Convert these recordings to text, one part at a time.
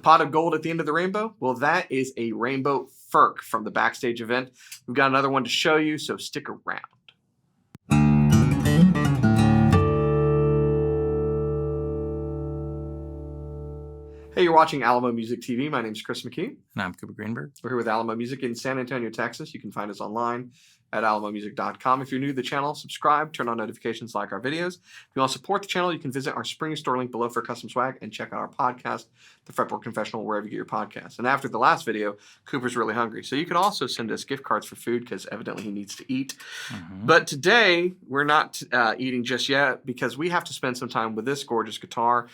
pot of gold at the end of the rainbow? Well, that is a rainbow Furch from the backstage event. We've got another one to show you, so stick around. Hey, you're watching Alamo Music TV. My name's Chris McKee. And I'm Cooper Greenberg. We're here with Alamo Music in San Antonio, Texas. You can find us online at alamomusic.com. If you're new to the channel, subscribe, turn on notifications, like our videos. If you want to support the channel, you can visit our spring store link below for custom swag and check out our podcast, the Fretboard Confessional, wherever you get your podcasts. And after the last video, Cooper's really hungry. So you can also send us gift cards for food because evidently he needs to eat. But today, we're not eating just yet because we have to spend some time with this gorgeous guitar.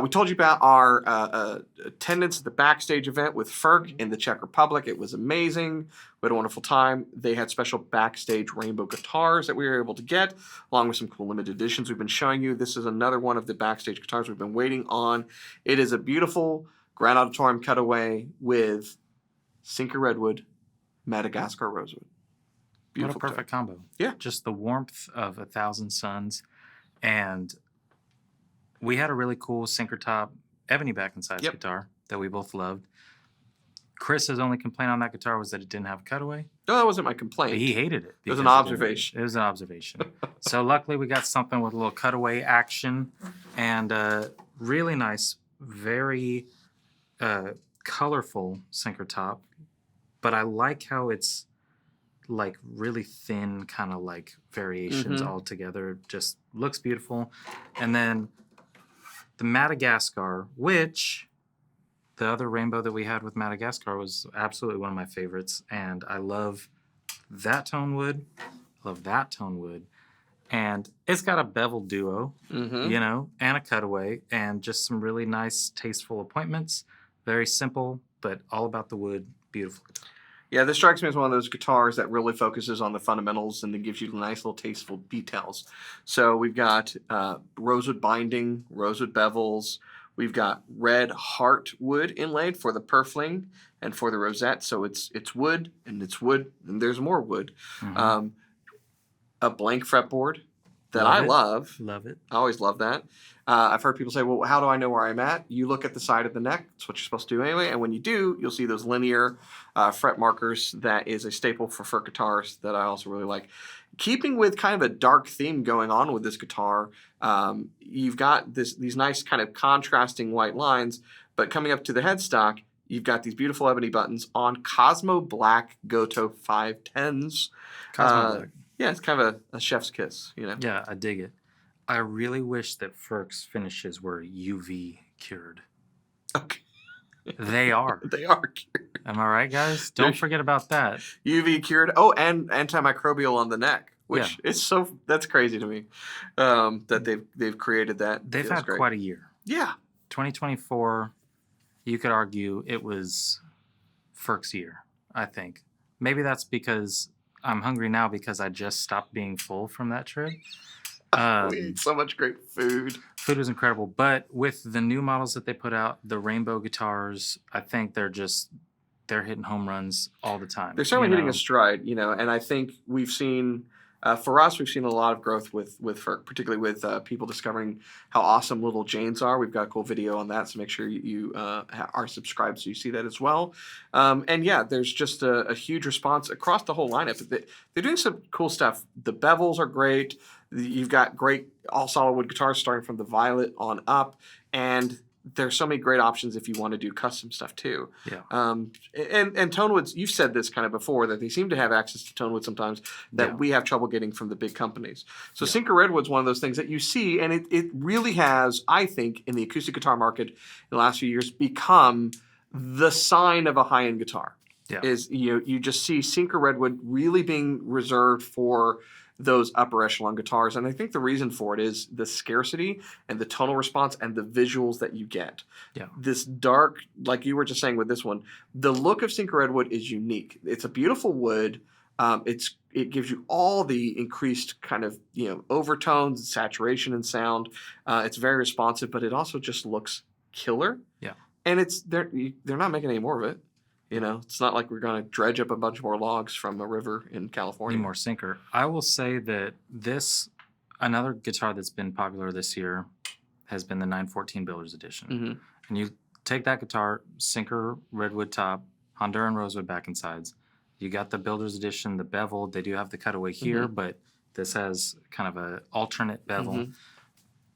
We told you about our attendance at the backstage event with Furch in the Czech Republic. It was amazing. We had a wonderful time. They had special backstage rainbow guitars that we were able to get, along with some cool limited editions we've been showing you. This is another one of the backstage guitars we've been waiting on. It is a beautiful Grand Auditorium cutaway with Sinker Redwood, Madagascar Rosewood. Beautiful. What a perfect combo. Yeah. Just the warmth of 1,000 suns. And we had a really cool sinker top ebony back and sides guitar that we both loved. Chris's only complaint on that guitar was that it didn't have a cutaway. No, that wasn't my complaint. But he hated it. It was an observation. It was an observation. So luckily we got something with a little cutaway action and really nice, very colorful sinker top. But I like how it's like really thin kind of like variations all together. It just looks beautiful. And then the Madagascar, which the other rainbow that we had with Madagascar was absolutely one of my favorites. And I love that tone wood. Love that tone wood. And it's got a bevel duo, you know, and a cutaway and just some really nice, tasteful appointments. Very simple, but all about the wood. Beautiful guitar. Yeah, this strikes me as one of those guitars that really focuses on the fundamentals and then gives you nice little tasteful details. So we've got rosewood binding, rosewood bevels. We've got red heart wood inlaid for the purfling and for the rosette. So it's wood, and there's more wood. A blank fretboard that I love. Love it. I always love that. I've heard people say, well, how do I know where I'm at? You look at the side of the neck. That's what you're supposed to do anyway. And when you do, you'll see those linear fret markers. That is a staple for Furch guitars that I also really like. Keeping with kind of a dark theme going on with this guitar, you've got these nice kind of contrasting white lines, but coming up to the headstock, you've got these beautiful ebony buttons on Cosmo Black Goto 510s. Cosmo Black. Yeah, it's kind of a chef's kiss, you know? Yeah, I dig it. I really wish that Furch's finishes were UV cured. Okay. They are. They are cured. Am I right, guys? Don't forget about that. UV cured. Oh, and antimicrobial on the neck, which is that's crazy to me that they've created that. They've had quite a year. Yeah. 2024, you could argue it was Furch's year, I think. Maybe that's because I'm hungry now because I just stopped being full from that trip. We ate so much great food. Food was incredible. But with the new models that they put out, the rainbow guitars, I think they're hitting home runs all the time. They're certainly hitting a stride, you know, and I think we've seen, for us, we've seen a lot of growth with Furch, particularly with people discovering how awesome little Janes are. We've got a cool video on that, so make sure you are subscribed so you see that as well. And yeah, there's just a huge response across the whole lineup. They're doing some cool stuff. The bevels are great. You've got great all solid wood guitars starting from the violet on up, and there's so many great options if you want to do custom stuff too. Yeah. And tone woods, you've said this kind of before, that they seem to have access to tone wood sometimes that we have trouble getting from the big companies. So Sinker Redwood's one of those things that you see, and it really has, I think, in the acoustic guitar market in the last few years, become the sign of a high-end guitar. Yeah. Is you just see Sinker Redwood really being reserved for those upper echelon guitars. And I think the reason for it is the scarcity and the tonal response and the visuals that you get. Yeah. This dark, like you were just saying with this one, the look of Sinker Redwood is unique. It's a beautiful wood. It gives you all the increased kind of, overtones, saturation and sound. It's very responsive, but it also just looks killer. Yeah. And they're not making any more of it. It's not like we're going to dredge up a bunch more logs from a river in California. Need more Sinker. I will say that another guitar that's been popular this year has been the 914 Builder's Edition. Mm-hmm. And you take that guitar, sinker Redwood top, Honduran Rosewood back and sides. You got the Builder's Edition, the bevel. They do have the cutaway here, but this has kind of an alternate bevel.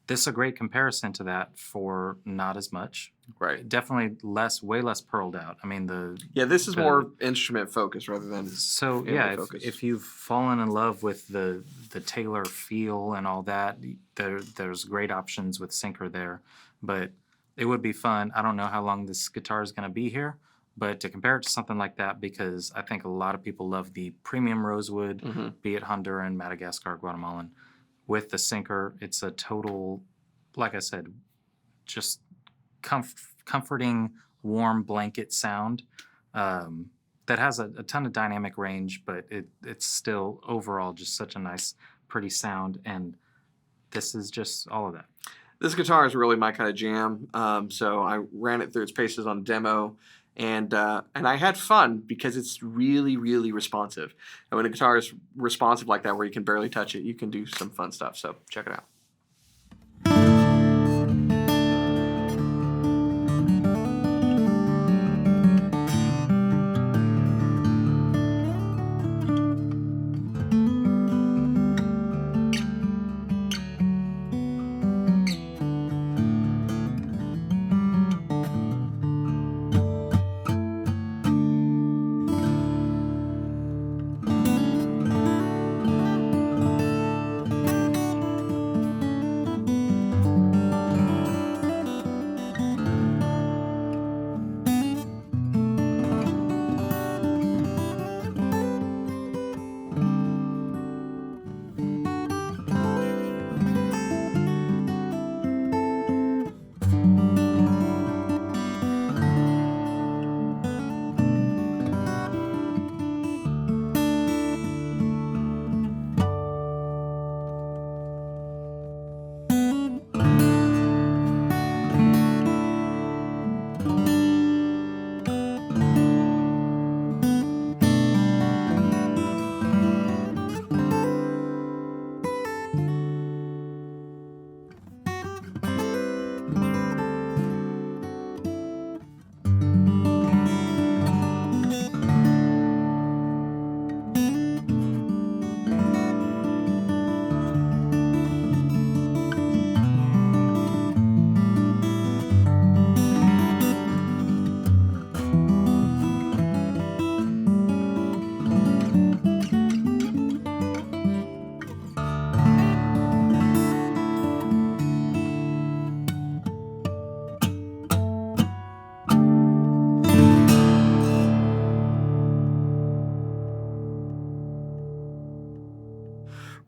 This is a great comparison to that for not as much. Right. Definitely way less pearled out. I mean, this is more instrument focused rather than if you've fallen in love with the Taylor feel and all that, there's great options with sinker there. But it would be fun. I don't know how long this guitar is going to be here, but to compare it to something like that, because I think a lot of people love the premium Rosewood, be it Honduran, Madagascar, Guatemalan. With the sinker, it's a total, like I said, just comforting, warm blanket sound that has a ton of dynamic range, but it's still overall just such a nice, pretty sound, and this is just all of that. This guitar is really my kind of jam, so I ran it through its paces on demo, and I had fun because it's really, really responsive. And when a guitar is responsive like that, where you can barely touch it, you can do some fun stuff. So check it out.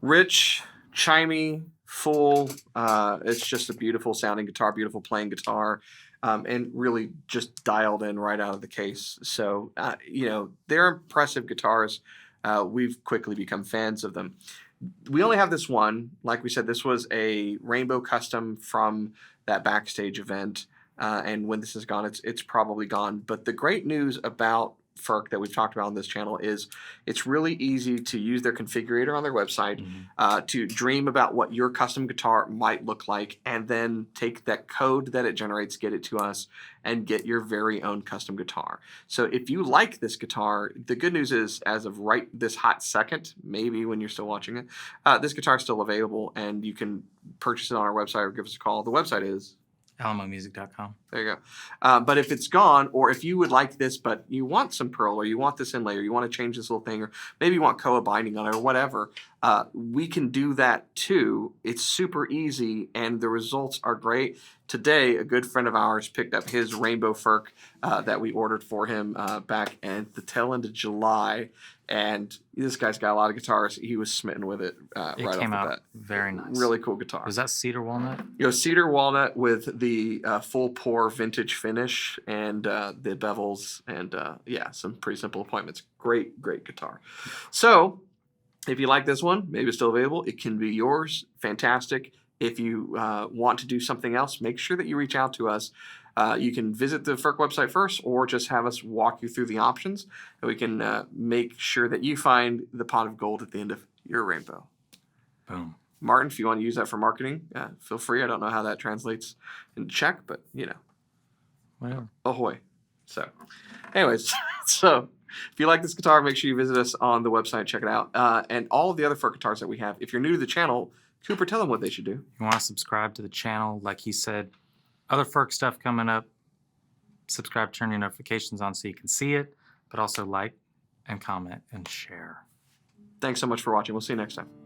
Rich, chimey, full. It's just a beautiful sounding guitar, beautiful playing guitar, and really just dialed in right out of the case. So, they're impressive guitars. We've quickly become fans of them. We only have this one. Like we said, this was a rainbow custom from that backstage event. And when this is gone, it's probably gone. But the great news about Furch that we've talked about on this channel is it's really easy to use their configurator on their website to dream about what your custom guitar might look like, and then take that code that it generates, get it to us, and get your very own custom guitar. So if you like this guitar, the good news is, as of right this hot second, maybe when you're still watching it, this guitar is still available, and you can purchase it on our website or give us a call. The website is alamomusic.com. There you go. But if it's gone, or if you would like this, but you want some pearl, or you want this inlay, or you want to change this little thing, or maybe you want koa binding on it, or whatever, we can do that too. It's super easy, and the results are great. Today, a good friend of ours picked up his rainbow Furch that we ordered for him back at the tail end of July, and this guy's got a lot of guitars. He was smitten with it right off the bat. It came out very nice. Really cool guitar. Was that cedar walnut? Cedar walnut with the full pour vintage finish and the bevels and some pretty simple appointments. Great guitar. So if you like this one, maybe it's still available. It can be yours. Fantastic. If you want to do something else, make sure that you reach out to us. You can visit the Furch website first, or just have us walk you through the options, and we can make sure that you find the pot of gold at the end of your rainbow. Boom. Martin, if you want to use that for marketing, feel free. I don't know how that translates in Czech, but whatever. Ahoy. So, anyways, so if you like this guitar, make sure you visit us on the website, check it out. And all of the other Furch guitars that we have. If you're new to the channel, Cooper, tell them what they should do. You want to subscribe to the channel, like he said. Other Furch stuff coming up. Subscribe, turn your notifications on so you can see it, but also like and comment and share. Thanks so much for watching. We'll see you next time.